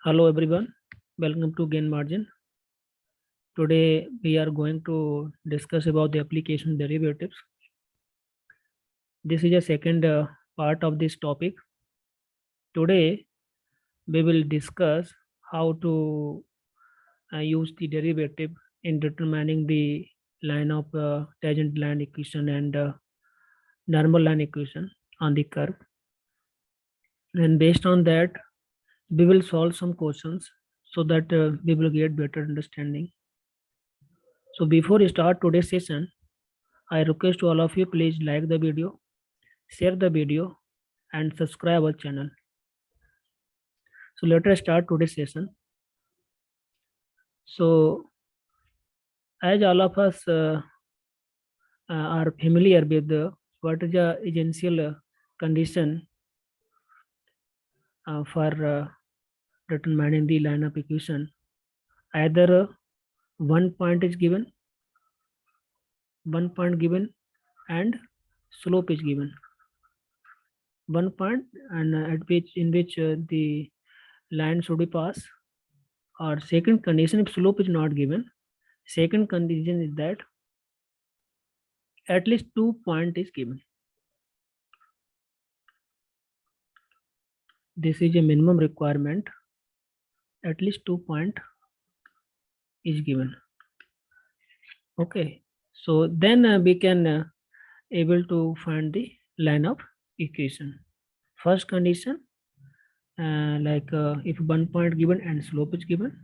Hello everyone, welcome to Gain Margin. Today we are going to discuss about the application derivatives. This is a second part of this topic. Today we will discuss how to use the derivative in determining the line of tangent line equation and normal line equation on the curve. And based on that, we will solve some questions so that we will get better understanding. So before we start today's session, I request to all of you, please like the video, share the video, and subscribe our channel. So let us start today's session. So as all of us are familiar with what is the essential condition for determining the line of equation, either one point given, and slope is given. 1 point and at which in which the line should be passed, or second condition, if slope is not given, second condition is that at least 2 point is given. This is a minimum requirement. At least 2 point is given. Okay, so then we can able to find the line of equation. First condition, if 1 point given and slope is given,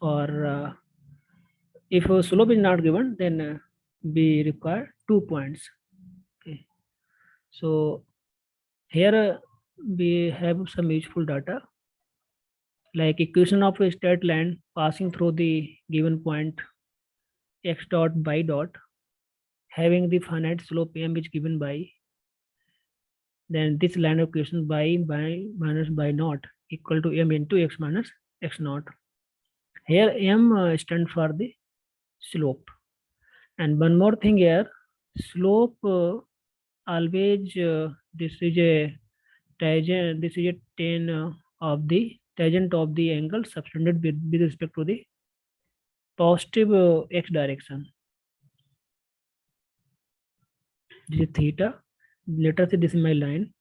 or if a slope is not given, then we require 2 points. Okay, so here we have some useful data, like equation of a straight line passing through the given point x dot by dot, having the finite slope m is given by, then this line of equation by minus by naught equal to m into x minus x naught. Here m stands for the slope. And one more thing here, slope always this is a tangent, this is a tan of the tangent of the angle subtended with respect to the positive x direction. This is theta. Let us say this is my line,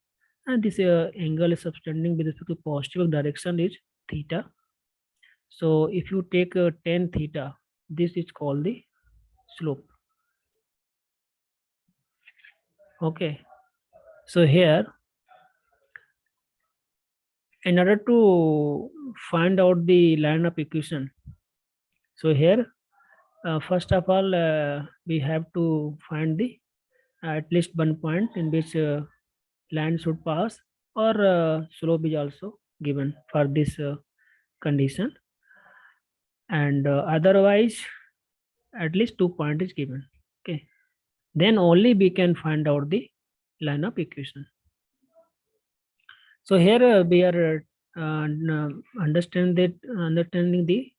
and this angle is subtending with respect to positive direction is theta. So if you take tan theta, this is called the slope. Okay. So here, in order to find out the line of equation, so here first of all we have to find the at least 1 point in which line should pass, or slope is also given for this condition, and otherwise at least 2 point is given. Okay, then only we can find out the line of equation. So here we are understanding the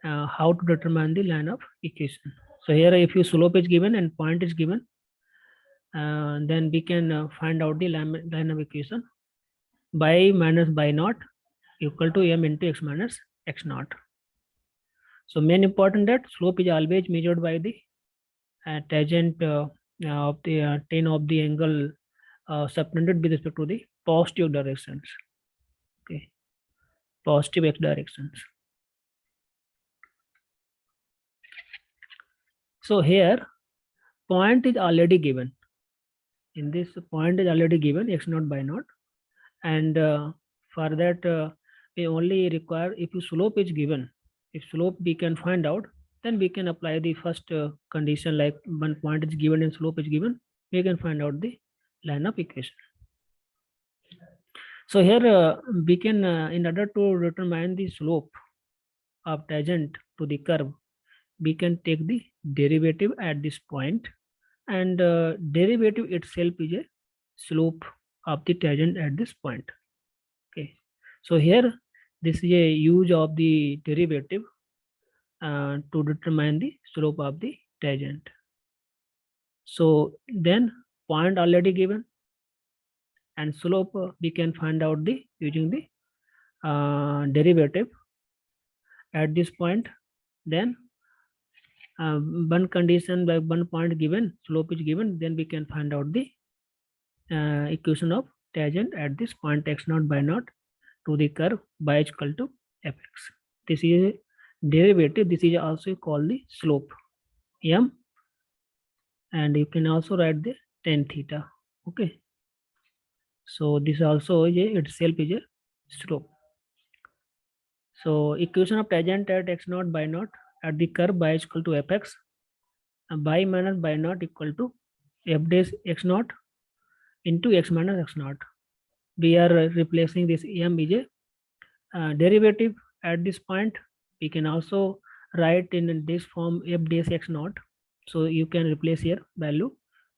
how to determine the line of equation. So here if you slope is given and point is given, then we can find out the line of equation by minus by naught equal to m into x minus x naught. So main important that slope is always measured by the tangent of the tan of the angle subtended with respect to the positive directions. Okay, positive x directions. So here point is already given. In this point is already given x naught by naught, and for that we only require, if slope is given, if slope we can find out, then we can apply the first condition, like 1 point is given and slope is given, we can find out the line of equation. So here we can in order to determine the slope of tangent to the curve, we can take the derivative at this point, and derivative itself is a slope of the tangent at this point. Okay, so here this is a use of the derivative to determine the slope of the tangent. So then point already given, and slope we can find out the using the derivative at this point, then one condition by one point given, slope is given, then we can find out the equation of tangent at this point x naught by naught to the curve y is equal to fx. This is a derivative. This is also called the slope m, and you can also write the tan theta. Okay, so this also is itself is a slope. So equation of tangent at x naught by naught at the curve y is equal to fx, and y minus y naught equal to f dash x naught into x minus x naught. We are replacing this m is a derivative at this point. We can also write in this form f dash x naught. So you can replace here value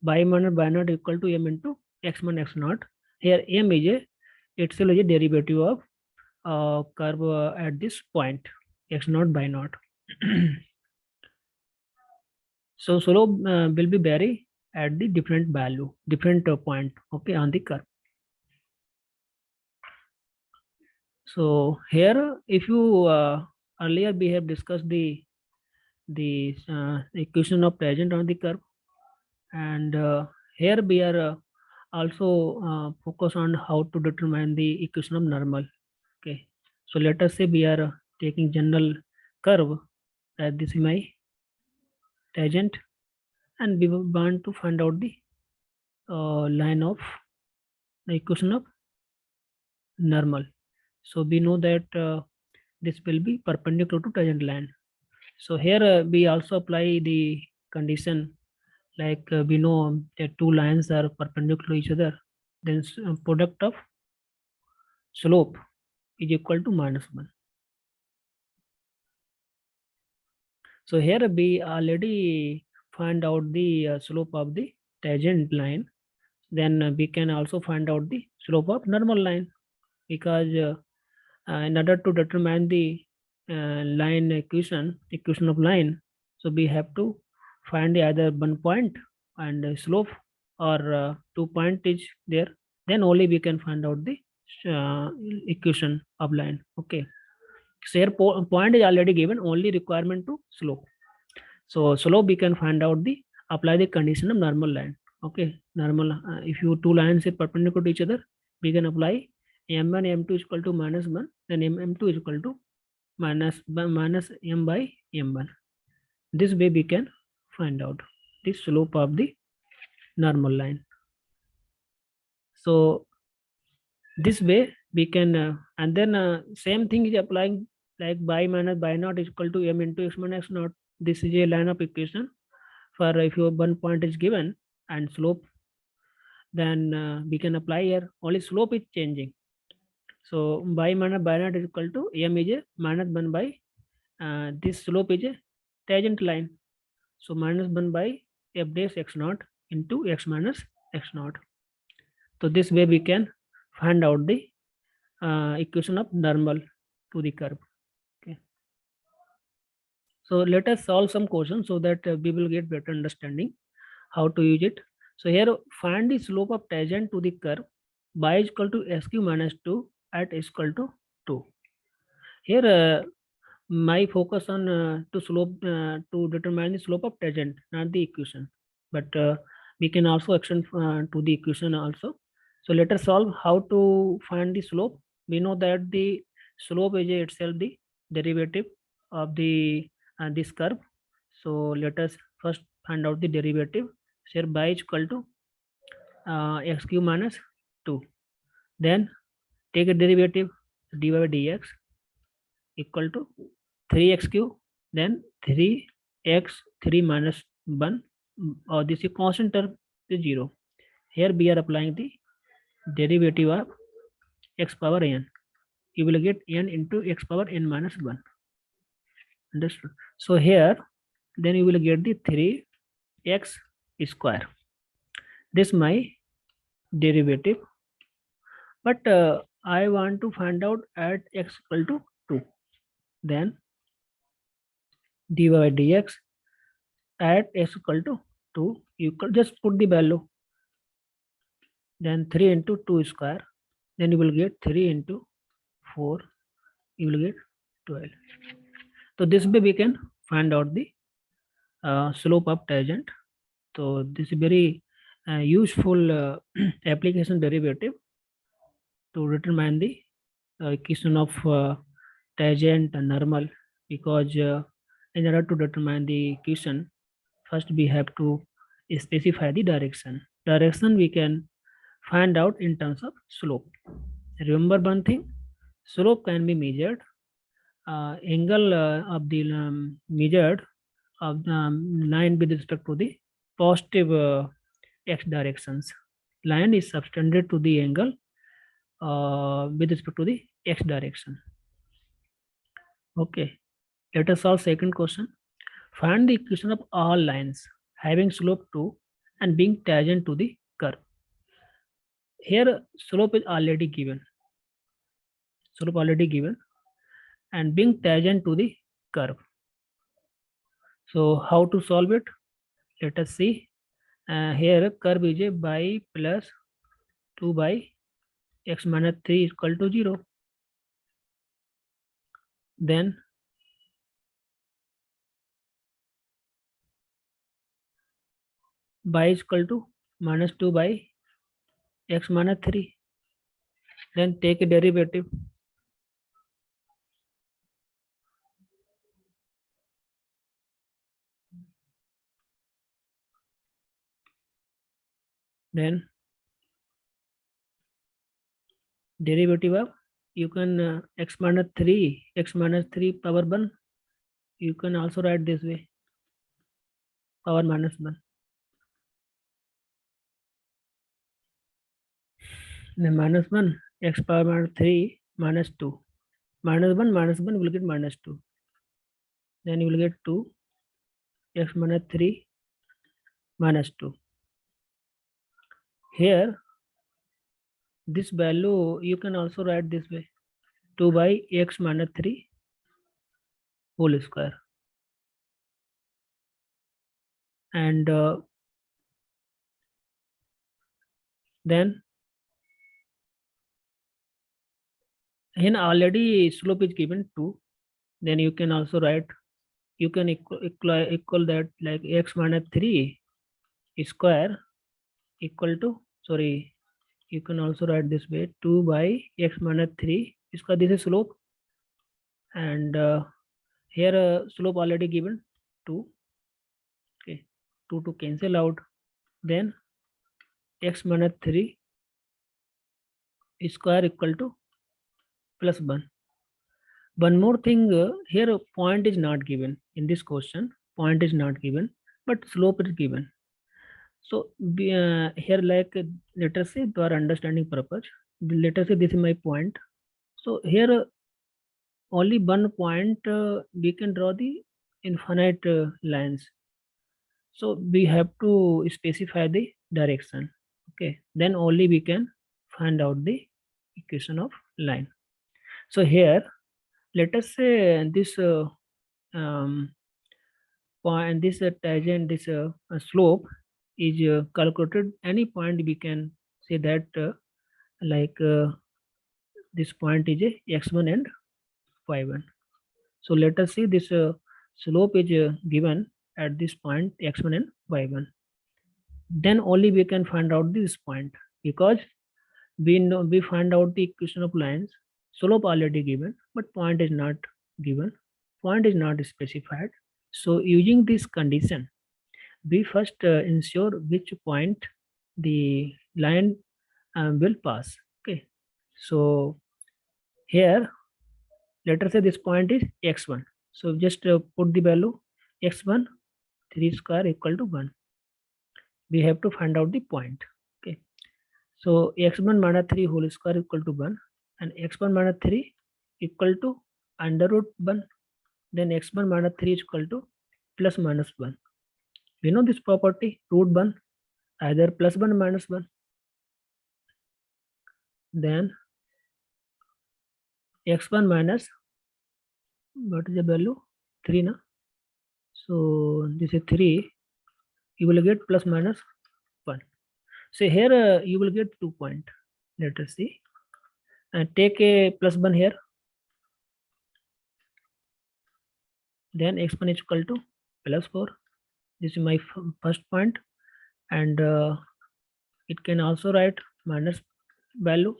y minus y naught equal to m into x minus x naught. Here m is a itself is a derivative of curve at this point x naught by naught. So slope will be vary at the different value, different point, okay, on the curve. So here, if you earlier we have discussed the equation of tangent on the curve, and here we are also focus on how to determine the equation of normal. Okay, so let us say we are taking general curve, that this is my tangent, and we want to find out the line of the equation of normal. So we know that this will be perpendicular to tangent line. So here we also apply the condition, like we know that two lines are perpendicular to each other, then product of slope is equal to -1. So here we already find out the slope of the tangent line, then we can also find out the slope of normal line, because in order to determine the line equation of line, so we have to find either one point and slope, or 2 point is there, then only we can find out the equation of line. Okay, so here point is already given, only requirement to slope. So slope we can find out the apply the condition of normal line. Okay, normal, if you two lines are perpendicular to each other, we can apply m1 m2 is equal to -1, then m2 is equal to minus m by m1. This way we can find out the slope of the normal line. So this way we can and then same thing is applying, like y minus y naught is equal to m into x minus x naught. This is a line of equation for if your one point is given and slope, then we can apply here, only slope is changing. So y minus y naught is equal to m is a -1 by this slope is a tangent line, so -1 by f dash x naught into x minus x naught. So this way we can find out the equation of normal to the curve. Okay, so let us solve some questions so that we will get better understanding how to use it. So here, find the slope of tangent to the curve y is equal to sq minus 2 at s equal to 2. Here my focus on to determine the slope of tangent, not the equation, but we can also extend to the equation also. So let us solve how to find the slope. We know that the slope is itself the derivative of the this curve. So let us first find out the derivative. So here y is equal to x cube minus 2. Then take a derivative, dy by dx equal to 3x cube, then 3x 3 minus 1, or this is constant term is 0. Here we are applying the derivative of x power n. You will get n into x power n minus 1. Understood? So here then you will get the 3x square. This my derivative, but I want to find out at x equal to 2. Then dy by dx at x equal to 2, you can just put the value, then 3 into 2 square, then you will get 3 into 4, you will get 12. So this way we can find out the slope of tangent. So this is very useful application derivative to determine the equation of tangent and normal, because in order to determine the equation, first we have to specify the direction. Direction we can find out in terms of slope. Remember one thing, slope can be measured, angle of the measured of the line with respect to the positive x directions. Line is subtended to the angle with respect to the x direction. Okay, let us solve second question. Find the equation of all lines having slope 2 and being tangent to the curve. Here slope is already given. Slope already given and being tangent to the curve. So how to solve it? Let us see. Here curve is a y plus 2 by x minus 3 is equal to 0. Then y is equal to minus 2 by x minus 3. Then take a derivative. Then derivative of, you can x minus 3 power 1, you can also write this way, power minus 1. Then minus 1 x power minus 3 minus 2. Minus 1 will get minus 2. Then you will get 2 x minus 3 minus 2. Here this value you can also write this way, 2 by x minus 3 whole square. And then here already slope is given 2. Then you can also write, you can equal that like x minus 3 square equal to, sorry, you can also write this way, 2 by x minus 3 square. This is slope, and here slope already given 2. Okay, 2 to cancel out. Then x minus 3 square equal to plus 1. One more thing, here a point is not given in this question. Point is not given, but slope is given. So here, like, let us say for understanding purpose, let us say this is my point. So here only one point we can draw the infinite lines. So we have to specify the direction. Okay, then only we can find out the equation of line. So here let us say this point, this tangent, this slope is calculated. Any point we can say that like this point is a x1 and y1. So let us see this slope is given at this point x1 and y1. Then only we can find out this point, because we know we find out the equation of lines. Slope already given, but point is not given. Point is not specified. So using this condition, we first ensure which point the line will pass. Okay, so here let us say this point is x1. So just put the value x1 3 square equal to 1. We have to find out the point. Okay, so x1 minus 3 whole square equal to 1, and x1 minus 3 equal to under root 1. Then x1 minus 3 is equal to plus minus 1. We know this property, root 1 either plus 1 minus 1. Then x1 minus, what is the value, 3 na? So this is 3, you will get plus minus 1. So here you will get 2 point. Let us see. take a plus 1 here, then x1 is equal to plus 4. This is my first point, and it can also write minus value,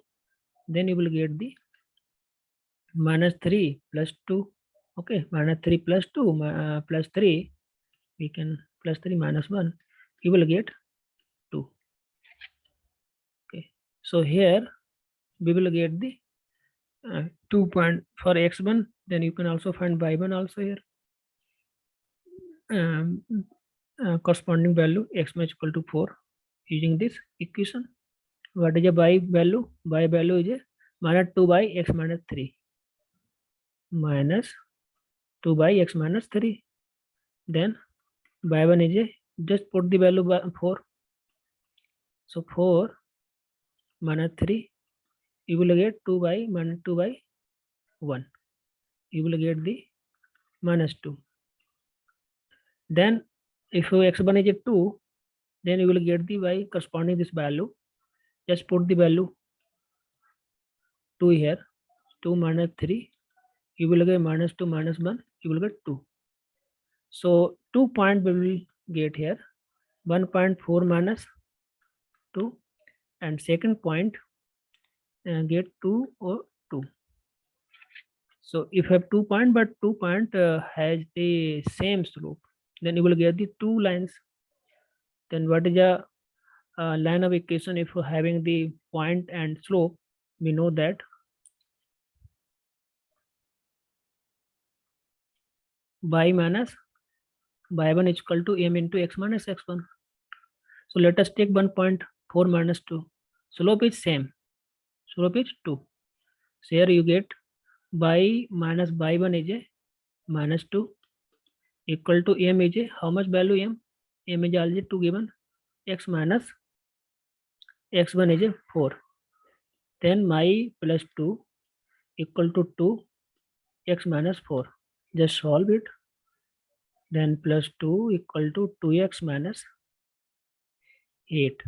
then you will get the minus 3 plus 2. Okay, minus 3 plus 2 plus 3, we can plus 3 minus 1, you will get 2. Okay, so here we will get the 2 point for x1, then you can also find y1 also here. Corresponding value x1 is equal to 4 using this equation. What is a y value? Y value is a minus 2 by x minus 3, minus 2 by x minus 3. Then y1 is a, just put the value by 4. So 4 minus 3, you will get 2 by minus 2 by 1. You will get the minus 2. Then if x1 is a 2, then you will get the y corresponding this value. Just put the value 2 here. 2 minus 3, you will get minus 2 minus 1, you will get 2. So 2 point we will get here, 1.4 minus 2, and second point get 2 or 2. So if you have 2 point, but 2 point has the same slope, then you will get the 2 lines. Then what is a line of equation if having the point and slope? We know that y minus y1 is equal to m into x minus x1. So let us take 1.4 minus 2. Slope is same. Slope is 2. So here you get y minus y1 is a minus 2 equal to m is a, how much value m? M is already 2 given. X minus x1 is a 4. Then y plus 2 equal to 2 x minus 4. Just solve it. Then plus 2 equal to 2x minus 8.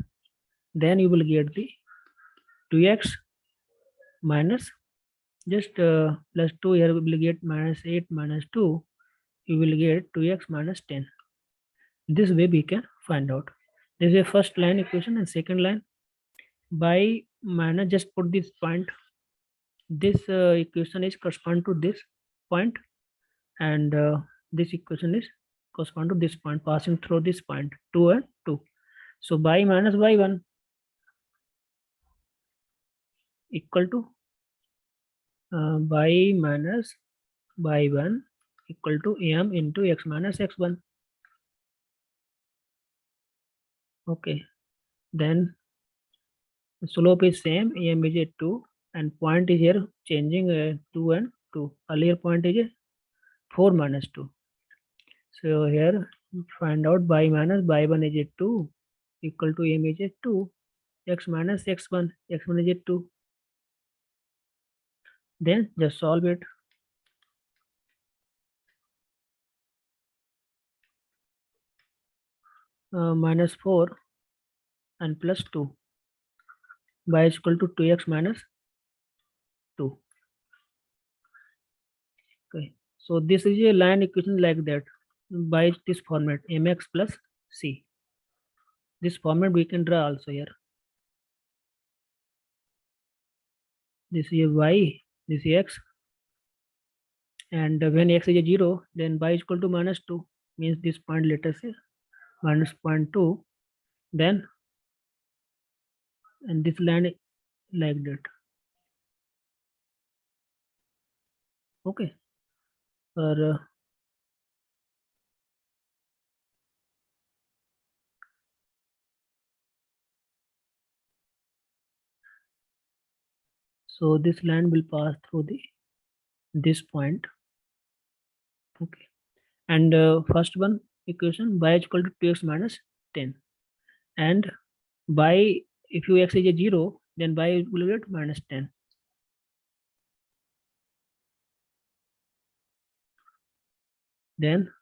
Then you will get the 2x minus, just plus 2 here we will get minus 8 minus 2, you will get 2x minus 10. This way we can find out. This is a first line equation, and second line by minus, just put this point. This equation is correspond to this point, and this equation is correspond to this point passing through this point 2 and 2. So y minus y1 equal to y minus y1 equal to m into x minus x1. Okay, then slope is same, m is a 2, and point is here changing 2 and 2. Earlier point is a 4 minus 2. So here find out y minus y1 is a 2 equal to m is a 2, x minus x1 is a 2. Then just solve it. Minus 4 and plus 2, y is equal to 2x minus 2. Okay, so this is a line equation like that by this format, mx plus c. This format we can draw also here. This is a y, this is x, and when x is a 0, then y is equal to minus 2, means this point, let us say minus 0.2, then and this line like that. Okay, for so this line will pass through this point. Okay, and first one equation, y is equal to 2x minus 10, and y, if you x is a 0, then y will get minus 10. Then,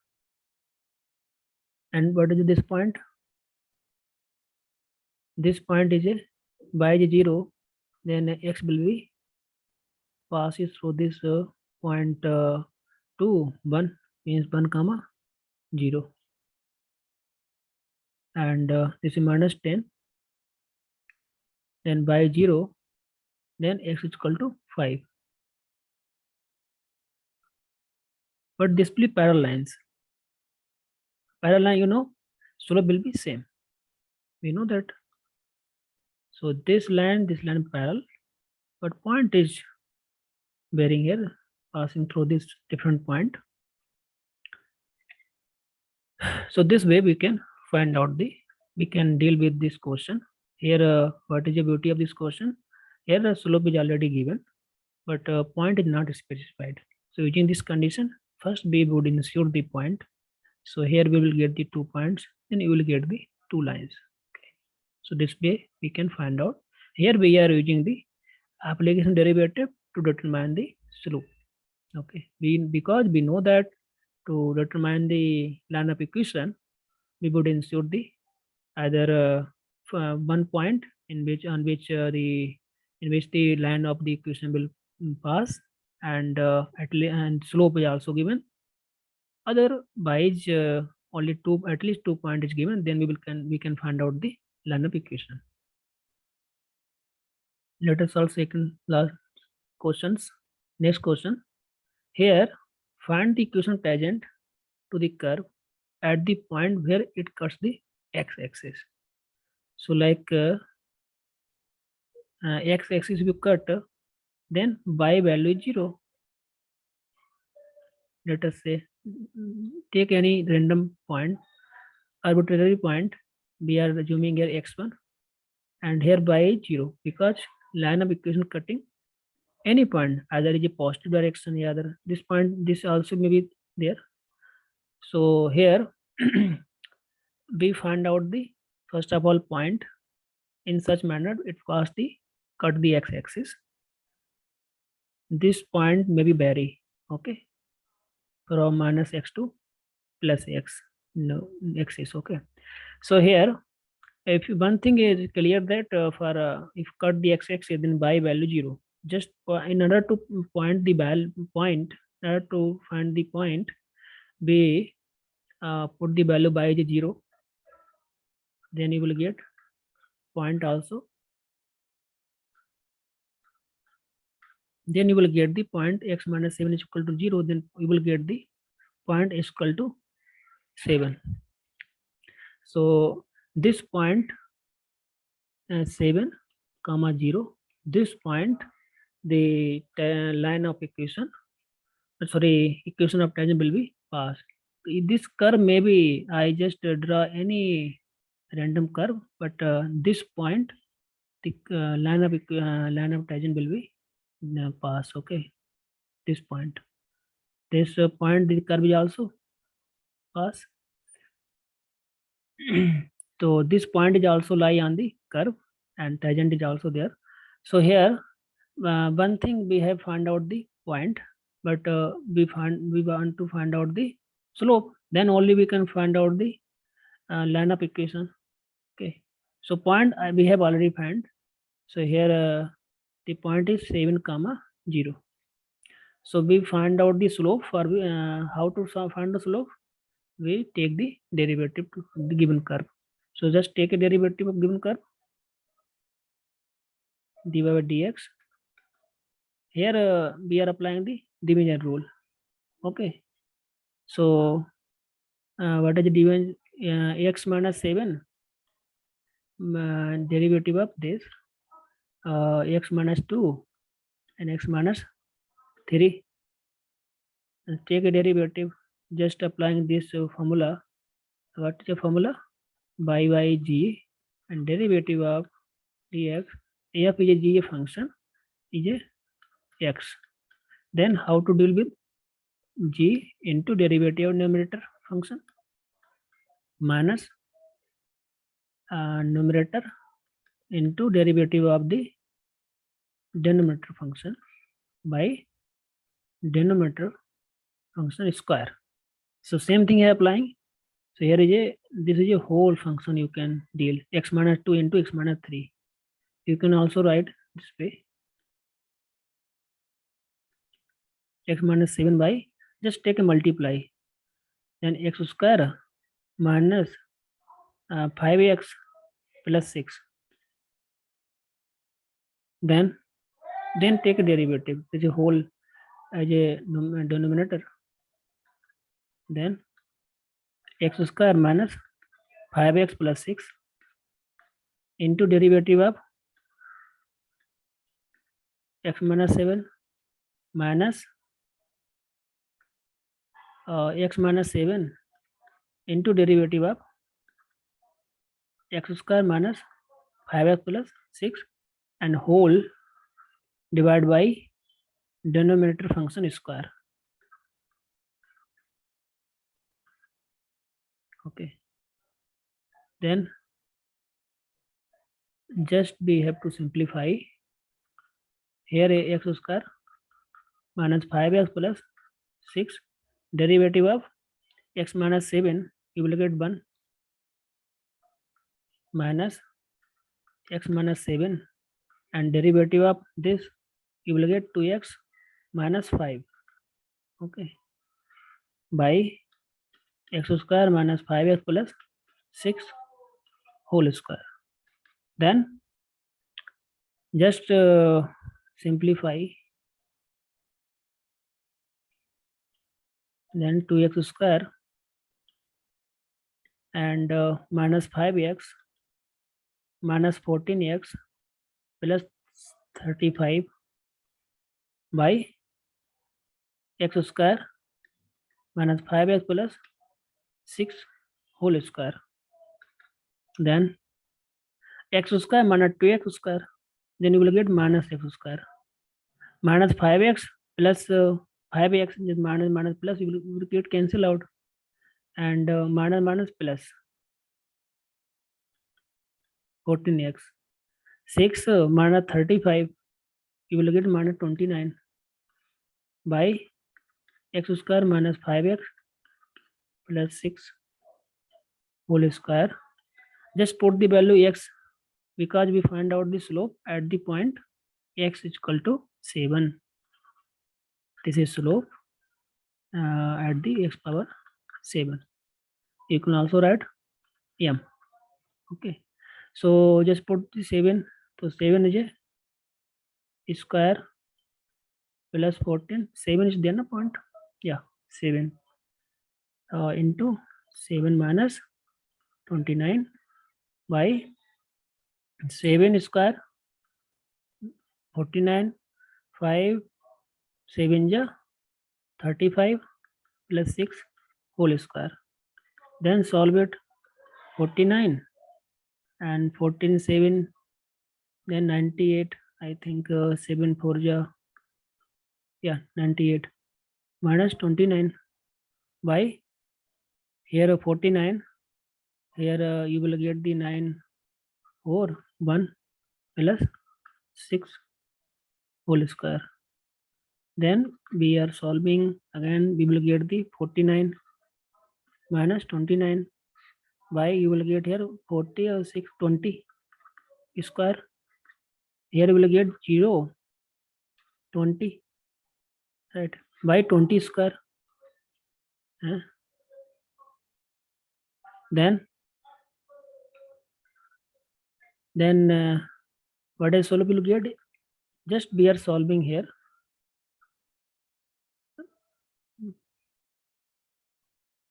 and what is this point? This point is a y is a 0, then x will be passes through this point 2, 1 means 1 comma 0, and this is minus 10, then by 0, then x is equal to 5. But display parallel lines. Parallel line, slope will be same. We know that. So this line parallel, but point is varying here, passing through this different point. So this way we can find out we can deal with this question. Here, what is the beauty of this question? Here the slope is already given, but point is not specified. So using this condition, first we would insert the point. So here we will get the 2 points, then you will get the 2 lines. Okay. So this way we can find out. Here we are using the application derivative to determine the slope. Okay, because we know that to determine the line of equation, we would insert the either one point in which the line of the equation will pass, and and slope is also given. Otherwise, only at least 2 points is given. Then we can find out the line of equation. Let us solve second last questions. Next question. Here, find the equation tangent to the curve at the point where it cuts the x-axis. So like x-axis we cut, then y value is 0. Let us say take any random point, arbitrary point. We are assuming here x1, and here y is 0, because line of equation cutting any point, either is a positive direction or other. This point, this also may be there. So here we find out the first of all point in such manner it cut the x-axis. This point may be vary, okay, from minus x to plus x, no axis. Okay, so here if one thing is clear that if cut the x-axis, then y value 0. Just in order to find the point, to find the point, we put the value by 0, then you will get point also. Then you will get the point x minus 7 is equal to 0. Then you will get the point is equal to 7. So this point 7 comma 0. This point, the line of equation of tangent will be passed. This curve maybe I just draw any random curve, but this point, the line of tangent will be pass. Okay, this point the curve is also pass. So this point is also lie on the curve, and tangent is also there. So here one thing we have found out the point, but we want to find out the slope. Then only we can find out the line of equation. Okay, so point we have already found. So here the point is 7 comma 0. So we find out the slope. For how to find the slope, we take the derivative to the given curve. So just take a derivative of given curve, dy by dx. Here we are applying the division rule. Okay, so what is the division? X minus 7 derivative of this x minus 2 and x minus 3. And take a derivative, just applying this formula. What is the formula? By g, and derivative of dx. F is a g function, is a x. Then how to deal with g into derivative of numerator function minus numerator into derivative of the denominator function by denominator function square. So same thing here applying. So here this is a whole function you can deal, x minus 2 into x minus 3. You can also write this way. x minus 7 by, just take a multiply, then x square minus 5x plus 6, then take a derivative, which is whole as a denominator, then x square minus 5x plus 6 into derivative of x minus 7 minus x minus 7 into derivative of x square minus 5x plus 6 and whole divided by denominator function square. Okay, then just we have to simplify here a x square minus 5x plus 6 derivative of x minus 7, you will get 1 minus x minus 7 and derivative of this you will get 2x minus 5. Okay, by x square minus 5x plus 6 whole square. Then just simplify, then 2x square and minus 5x minus 14x plus 35 by x square minus 5x plus 6 whole square. Then x square minus 2x square, then you will get minus x square minus 5x plus 5x is minus plus, you will get cancel out, and minus plus 14x 6 minus 35, you will get minus 29 by x square minus 5x plus 6 whole square. Just put the value x because we find out the slope at the point x is equal to 7. This is slope at the x power 7. You can also write m. Okay, so just put the 7. So 7 is a square plus 14. 7 is there, no point? Yeah, 7 into 7 minus 29 by 7 square 49, 5 7 ja 35 plus 6 whole square. Then solve it. 49 and 14 7, then 98. I think 7 4 ja, yeah, 98 minus 29 by here 49. Here you will get the 9 or 1 plus 6 whole square. Then we are solving again, we will get the 49 minus 29 by, you will get here 40 or 6 20 square. Here we will get 0 20, right, by 20 square. Then what is solve will get, just we are solving here.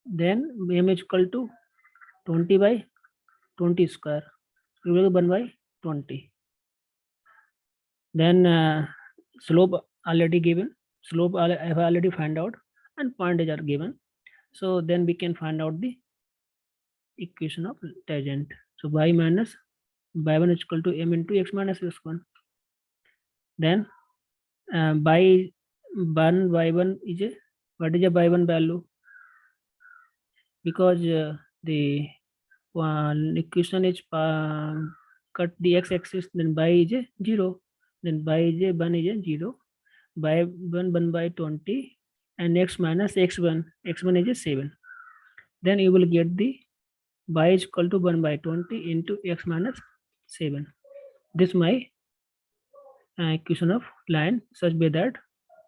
Then m is equal to 20 by 20 square, you will get 1 by 20. Then slope already given, slope I have already find out, and pointage are given. So then we can find out the equation of tangent. So y minus y1 is equal to m into x minus x1. Then by 1 y1 is a, what is a y1 value? Because the equation is cut the x-axis, then y is a 0, then y is a 1 is a 0, by 1 by 20, and x minus x1 is a 7. Then you will get the y is equal to 1 by 20 into x minus 7. This is my equation of line such way that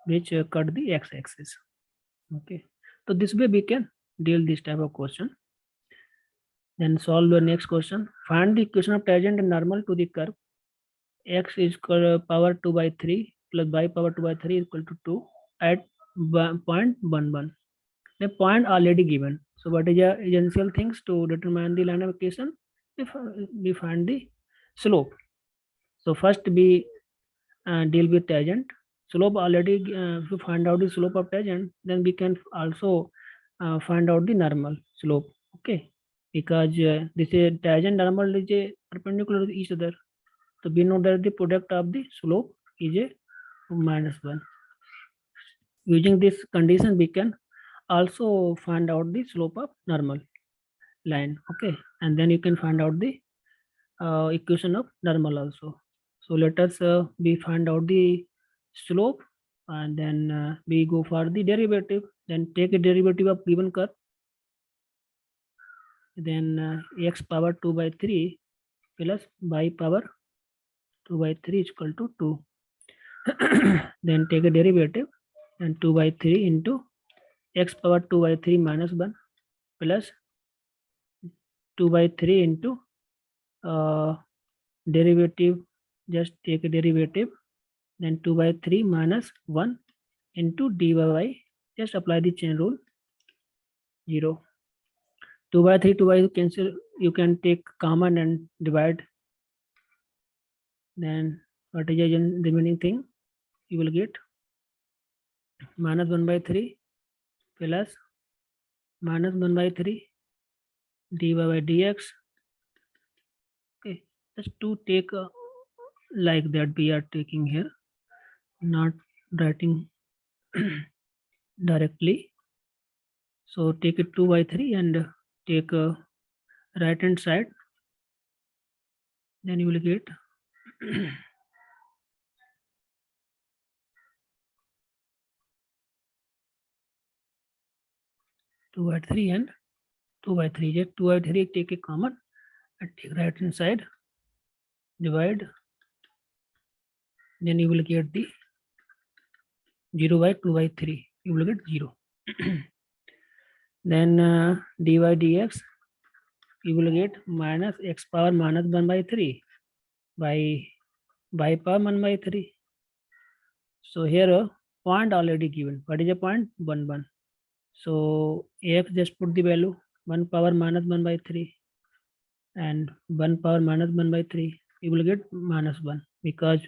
which cut the x-axis. Okay, so this way we can deal this type of question. Then solve the next question. Find the equation of tangent and normal to the curve. X is power 2 by 3 plus y power 2 by 3 is equal to 2 at point 1, 1. The point already given. So what is the essential things to determine the line of equation? If we find the slope. So first we deal with tangent. Slope already, if you find out the slope of tangent, then we can also find out the normal slope. Okay, because this is tangent normal is a perpendicular to each other. So we know that the product of the slope is a -1. Using this condition, we can also find out the slope of normal line. Okay, and then you can find out the equation of normal also. So let us we find out the slope, and then we go for the derivative. Then take a derivative of given curve. Then x power 2 by 3 plus y power 2 by 3 is equal to 2. Then take a derivative, and 2 by 3 into x power 2 by 3 minus 1 plus 2 by 3 into derivative, just take a derivative, then 2 by 3 minus 1 into dy by y, just apply the chain rule, 0. 2 by 3, 2 by 2 cancel, you can take common and divide. Then what is the remaining thing? You will get minus 1 by 3 plus minus 1 by 3 dy by dx. Okay, just to take like that we are taking here, not writing directly. So take it 2 by 3 and take right hand side, then you will get 2 by 3 and 2 by 3. Just 2 by 3 take a common and take right hand side, divide, then you will get the 0 by 2 by 3. You will get 0. Then dy dx, you will get minus x power minus 1 by 3 by y power 1 by 3. So here a point already given. What is a point? 1, 1. So x, just put the value 1 power minus 1 by 3 and 1 power minus 1 by 3. You will get minus 1, because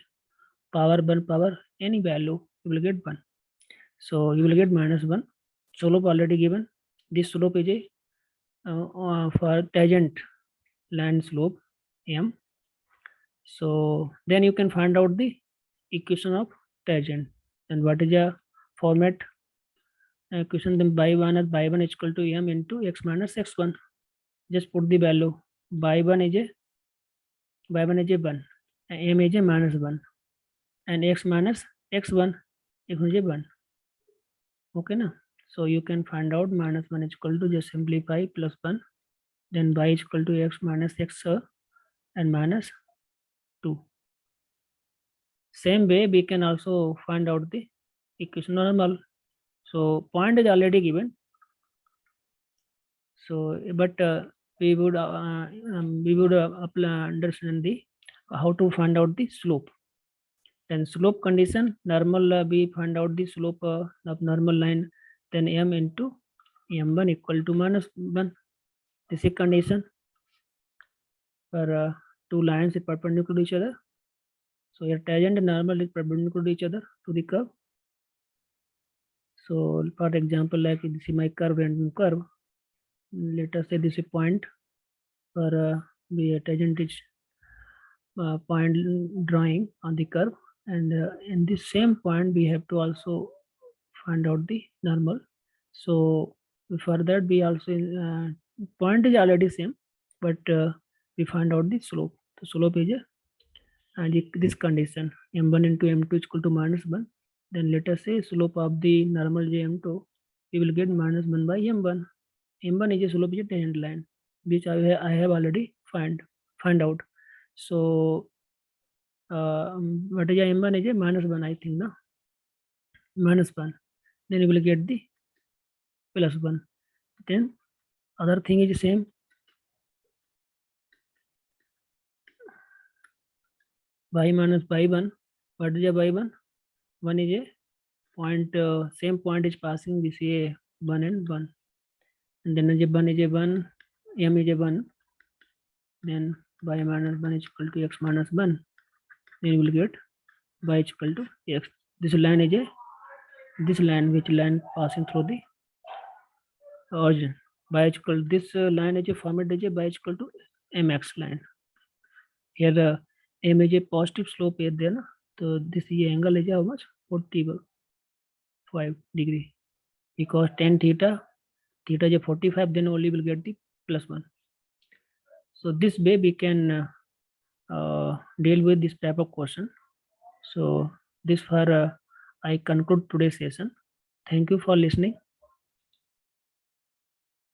power 1 power any value you will get 1. So you will get minus 1. Slope already given. This slope is a for tangent line slope m. So then you can find out the equation of tangent. And what is the format equation? Then y1 is equal to m into x minus x1. Just put the value. y1 is a 1, m is a minus 1, and x minus x1 is a 1. Okay na? So you can find out minus 1 is equal to, just simplify, plus 1, then y is equal to x minus x and minus 2. Same way we can also find out the equation normal. So point is already given. So but we would understand the how to find out the slope. Then slope condition, normal, we find out the slope of normal line, then m into m1 equal to minus 1. This is condition for two lines is perpendicular to each other. So your tangent and normal is perpendicular to each other to the curve. So for example, like this is my curve and curve. Let us say this is point for the tangent is point drawing on the curve, and in this same point we have to also find out the normal. So for that we also point is already same, but we find out the slope. The slope is and this condition m1 into m2 is equal to minus 1. Then let us say slope of the normal m2, we will get minus 1 by m1. M1 is a slope is a tangent line, which I have already find out. So what is a m1 is a minus 1, I think, no? minus 1, then you will get the plus 1. Then other thing is the same. Y minus by 1. What is a by 1? 1 is a point, same point is passing this a 1 and 1. And then a 1 is a 1, m is a 1. Then y minus 1 is equal to x minus 1. Then you will get y is equal to x. This line is a, this line, which line passing through the origin. Y is equal, this line is a format is a y is equal to mx line. Here the m is a positive slope is there, na? So this angle is how much? 45 degree. Because tan theta is a 45, then only will get the plus 1. So this way we can deal with this type of question. So this for I conclude today's session. Thank you for listening.